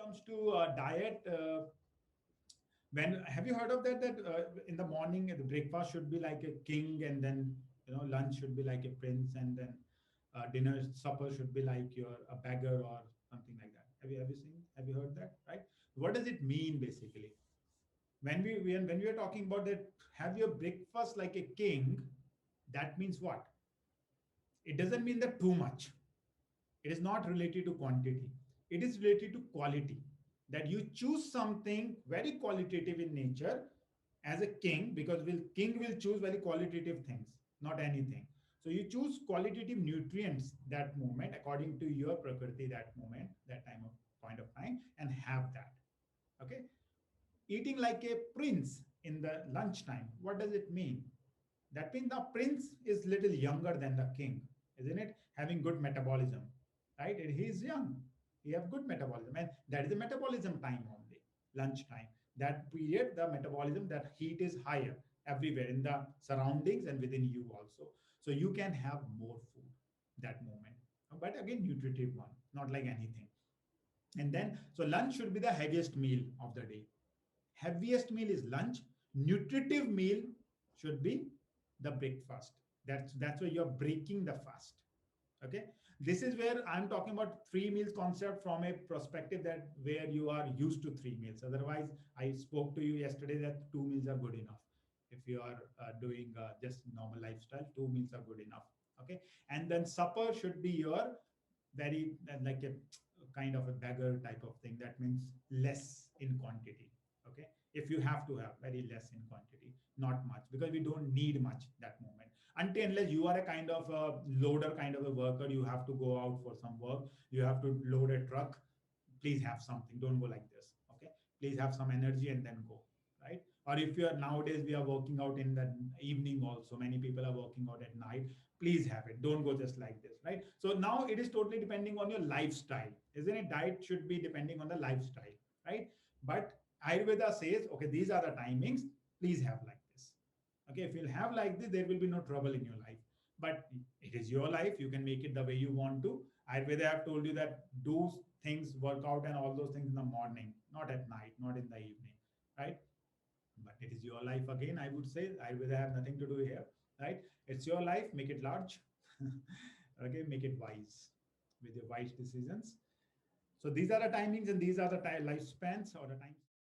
comes to diet, when have you heard of that? That in the morning, the breakfast should be like a king, and then lunch should be like a prince, and then dinner supper should be like a beggar or something like that. Have you seen? Have you heard that? Right? What does it mean basically? When we are talking about that, have your breakfast like a king. That means what? It doesn't mean that too much. It is not related to quantity. It is related to quality. That you choose something very qualitative in nature as a king, because king will choose very qualitative things, not anything. So you choose qualitative nutrients that moment according to your prakriti, that moment, that time of point of time, and have that. Okay. Eating like a prince in the lunchtime. What does it mean? That means the prince is little younger than the king, isn't it? Having good metabolism, right? And he is young. He have good metabolism, and that is the metabolism time only, lunch time. That period, the metabolism, that heat is higher everywhere in the surroundings and within you also. So you can have more food that moment, but again, nutritive one, not like anything. And then, so lunch should be the heaviest meal of the day. Heaviest meal is lunch. Nutritive meal should be the breakfast. That's where you're breaking the fast. Okay, this is where I'm talking about three meals concept from a perspective that where you are used to three meals. Otherwise, I spoke to you yesterday that two meals are good enough. If you are doing just normal lifestyle, two meals are good enough. Okay, and then supper should be your very like a kind of a beggar type of thing. That means less in quantity. Okay, if you have to have very less in quantity, not much, because we don't need much that moment, until unless you are a kind of a loader kind of a worker, you have to go out for some work, you have to load a truck. Please have something, don't go like this. Okay, please have some energy and then go, right? Or if you are, nowadays we are working out in the evening also, many people are working out at night, please have it, don't go just like this, right? So now it is totally depending on your lifestyle, isn't it? Diet should be depending on the lifestyle, right? But Ayurveda says, okay, these are the timings, please have like this. Okay, if you'll have like this, there will be no trouble in your life. But it is your life, you can make it the way you want to. Ayurveda have told you that do things, work out and all those things in the morning, not at night, not in the evening, right? But it is your life again, I would say. Ayurveda have nothing to do here, right? It's your life, make it large. Okay, make it wise with your wise decisions. So these are the timings and these are the lifespans or the time.